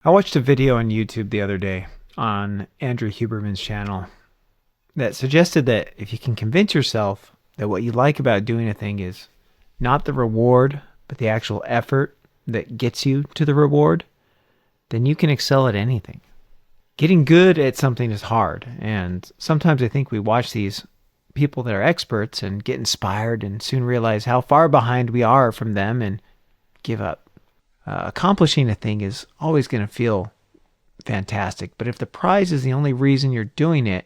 I watched a video on YouTube the other day on Andrew Huberman's channel that suggested that if you can convince yourself that what you like about doing a thing is not the reward, but the actual effort that gets you to the reward, then you can excel at anything. Getting good at something is hard, and sometimes I think we watch these people that are experts and get inspired and soon realize how far behind we are from them and give up. Accomplishing a thing is always going to feel fantastic, but if the prize is the only reason you're doing it,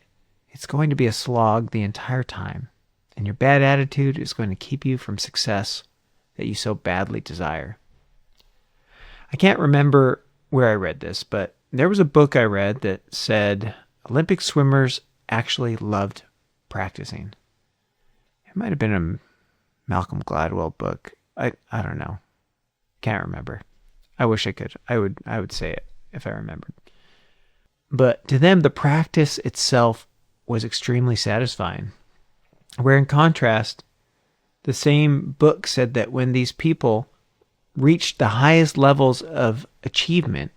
it's going to be a slog the entire time, and your bad attitude is going to keep you from success that you so badly desire. I can't remember where I read this, but there was a book I read that said Olympic swimmers actually loved practicing. It might have been a Malcolm Gladwell book. I don't know. Can't remember. I wish I could. I would say it if I remembered. But to them, the practice itself was extremely satisfying. Where in contrast, the same book said that when these people reached the highest levels of achievement,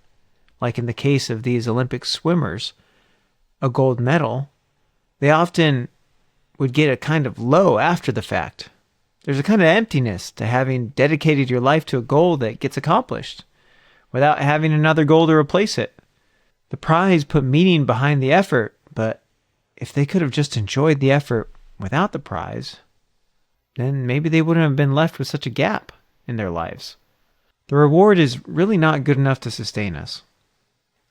like in the case of these Olympic swimmers, a gold medal, they often would get a kind of low after the fact. There's a kind of emptiness to having dedicated your life to a goal that gets accomplished without having another goal to replace it. The prize put meaning behind the effort, but if they could have just enjoyed the effort without the prize, then maybe they wouldn't have been left with such a gap in their lives. The reward is really not good enough to sustain us.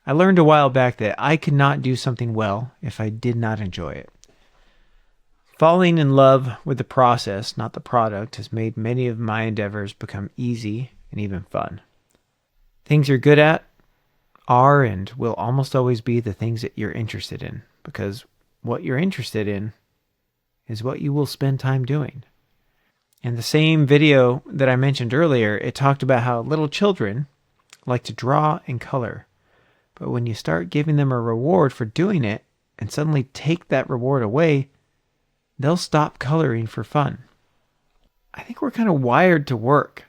I learned a while back that I could not do something well if I did not enjoy it. Falling in love with the process, not the product, has made many of my endeavors become easy and even fun. Things you're good at are and will almost always be the things that you're interested in, because what you're interested in is what you will spend time doing. In the same video that I mentioned earlier, it talked about how little children like to draw and color, but when you start giving them a reward for doing it and suddenly take that reward away, they'll stop coloring for fun. I think we're kind of wired to work.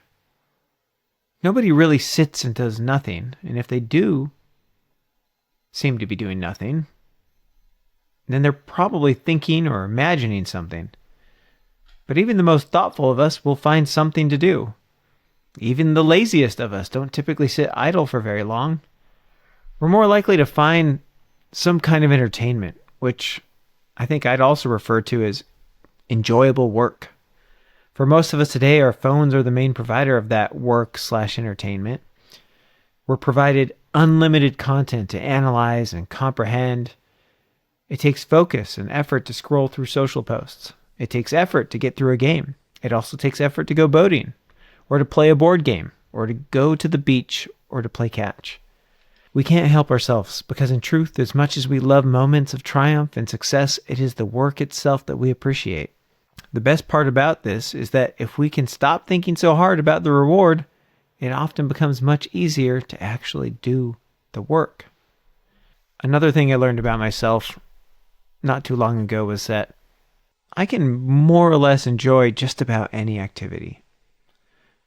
Nobody really sits and does nothing, and if they do seem to be doing nothing, then they're probably thinking or imagining something. But even the most thoughtful of us will find something to do. Even the laziest of us don't typically sit idle for very long. We're more likely to find some kind of entertainment, which I think I'd also refer to as enjoyable work. For most of us today, our phones are the main provider of that work/entertainment. We're provided unlimited content to analyze and comprehend. It takes focus and effort to scroll through social posts. It takes effort to get through a game. It also takes effort to go boating, or to play a board game, or to go to the beach, or to play catch. We can't help ourselves because in truth, as much as we love moments of triumph and success, it is the work itself that we appreciate. The best part about this is that if we can stop thinking so hard about the reward, it often becomes much easier to actually do the work. Another thing I learned about myself not too long ago was that I can more or less enjoy just about any activity,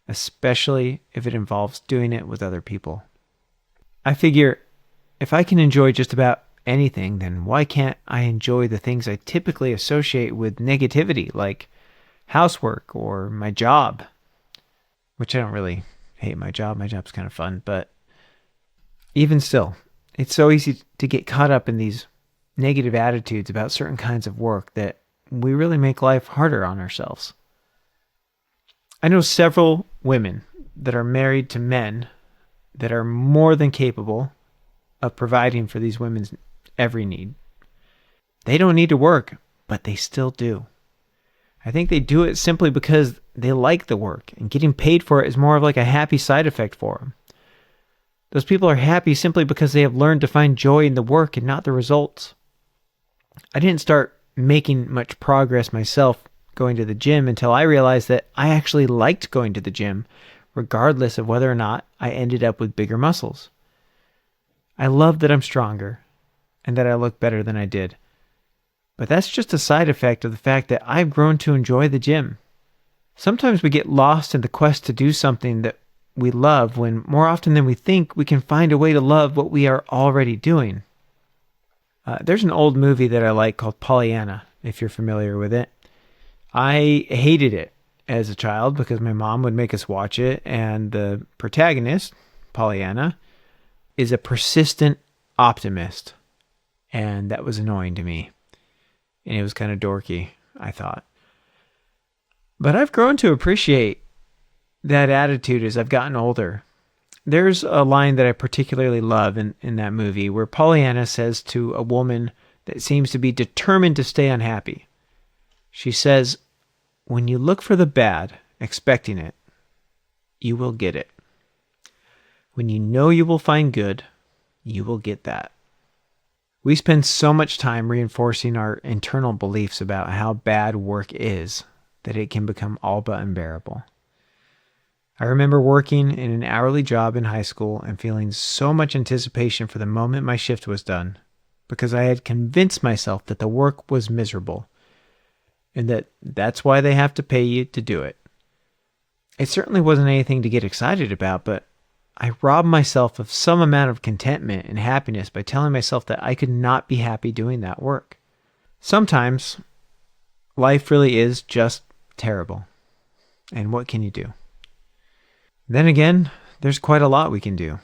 especially if it involves doing it with other people. I figure if I can enjoy just about anything, then why can't I enjoy the things I typically associate with negativity, like housework or my job? Which I don't really hate my job. My job's kind of fun, but even still, it's so easy to get caught up in these negative attitudes about certain kinds of work that we really make life harder on ourselves. I know several women that are married to men that are more than capable of providing for these women's every need. They don't need to work, but they still do. I think they do it simply because they like the work, and getting paid for it is more of like a happy side effect for them. Those people are happy simply because they have learned to find joy in the work and not the results. I didn't start making much progress myself going to the gym until I realized that I actually liked going to the gym, regardless of whether or not I ended up with bigger muscles. I love that I'm stronger and that I look better than I did. But that's just a side effect of the fact that I've grown to enjoy the gym. Sometimes we get lost in the quest to do something that we love when more often than we think we can find a way to love what we are already doing. There's an old movie that I like called Pollyanna, if you're familiar with it. I hated it as a child because my mom would make us watch it, and the protagonist, Pollyanna, is a persistent optimist, and that was annoying to me. And it was kind of dorky, I thought. But I've grown to appreciate that attitude as I've gotten older. There's a line that I particularly love in that movie where Pollyanna says to a woman that seems to be determined to stay unhappy. She says, "When you look for the bad, expecting it, you will get it. When you know you will find good, you will get that." We spend so much time reinforcing our internal beliefs about how bad work is that it can become all but unbearable. I remember working in an hourly job in high school and feeling so much anticipation for the moment my shift was done because I had convinced myself that the work was miserable and that's why they have to pay you to do it. It certainly wasn't anything to get excited about, but I robbed myself of some amount of contentment and happiness by telling myself that I could not be happy doing that work. Sometimes life really is just terrible. And what can you do? Then again, there's quite a lot we can do.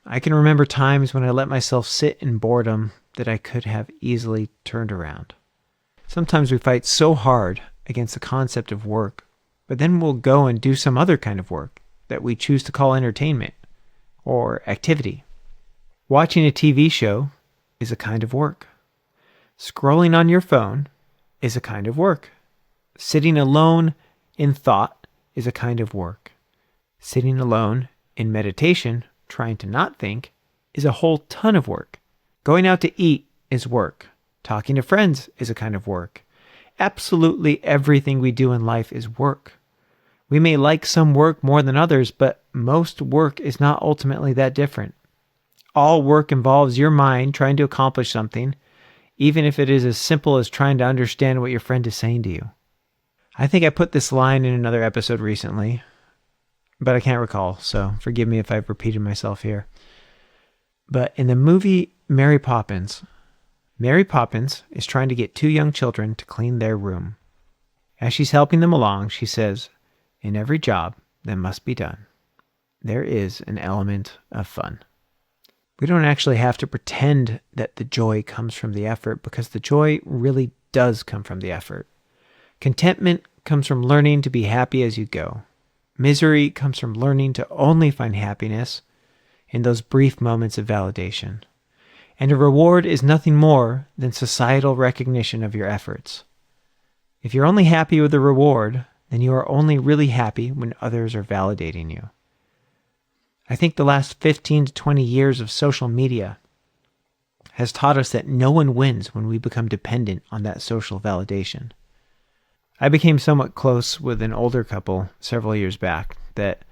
I can remember times when I let myself sit in boredom that I could have easily turned around. Sometimes we fight so hard against the concept of work, but then we'll go and do some other kind of work that we choose to call entertainment or activity. Watching a TV show is a kind of work. Scrolling on your phone is a kind of work. Sitting alone in thought is a kind of work. Sitting alone in meditation, trying to not think, is a whole ton of work. Going out to eat is work. Talking to friends is a kind of work. Absolutely everything we do in life is work. We may like some work more than others, but most work is not ultimately that different. All work involves your mind trying to accomplish something, even if it is as simple as trying to understand what your friend is saying to you. I think I put this line in another episode recently, but I can't recall, so forgive me if I've repeated myself here. But in the movie Mary Poppins is trying to get two young children to clean their room. As she's helping them along, she says, "In every job that must be done, there is an element of fun." We don't actually have to pretend that the joy comes from the effort because the joy really does come from the effort. Contentment comes from learning to be happy as you go. Misery comes from learning to only find happiness in those brief moments of validation. And a reward is nothing more than societal recognition of your efforts. If you're only happy with the reward, then you are only really happy when others are validating you. I think the last 15 to 20 years of social media has taught us that no one wins when we become dependent on that social validation. I became somewhat close with an older couple several years back that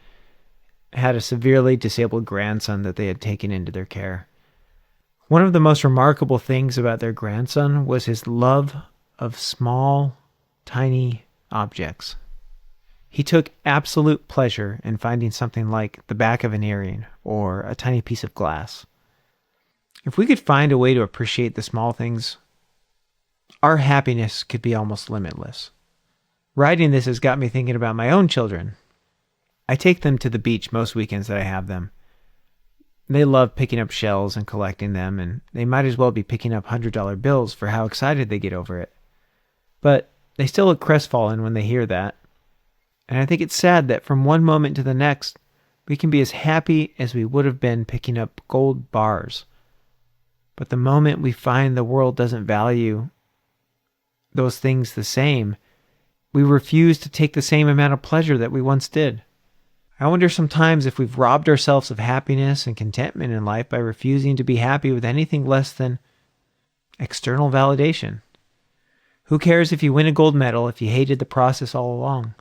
had a severely disabled grandson that they had taken into their care. One of the most remarkable things about their grandson was his love of small, tiny objects. He took absolute pleasure in finding something like the back of an earring or a tiny piece of glass. If we could find a way to appreciate the small things, our happiness could be almost limitless. Writing this has got me thinking about my own children. I take them to the beach most weekends that I have them. They love picking up shells and collecting them, and they might as well be picking up $100 bills for how excited they get over it. But they still look crestfallen when they hear that. And I think it's sad that from one moment to the next, we can be as happy as we would have been picking up gold bars. But the moment we find the world doesn't value those things the same, we refuse to take the same amount of pleasure that we once did. I wonder sometimes if we've robbed ourselves of happiness and contentment in life by refusing to be happy with anything less than external validation. Who cares if you win a gold medal if you hated the process all along?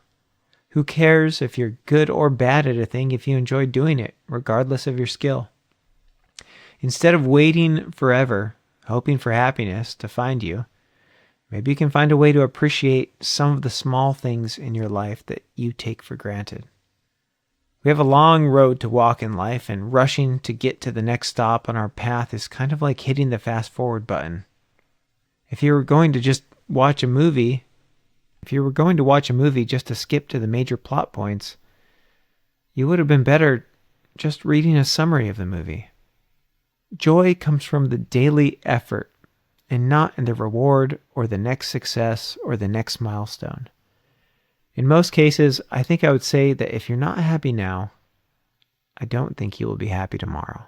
Who cares if you're good or bad at a thing if you enjoy doing it, regardless of your skill? Instead of waiting forever, hoping for happiness to find you, maybe you can find a way to appreciate some of the small things in your life that you take for granted. We have a long road to walk in life, and rushing to get to the next stop on our path is kind of like hitting the fast forward button. If you were going to watch a movie just to skip to the major plot points, you would have been better just reading a summary of the movie. Joy comes from the daily effort and not in the reward or the next success or the next milestone. In most cases, I think I would say that if you're not happy now, I don't think you will be happy tomorrow.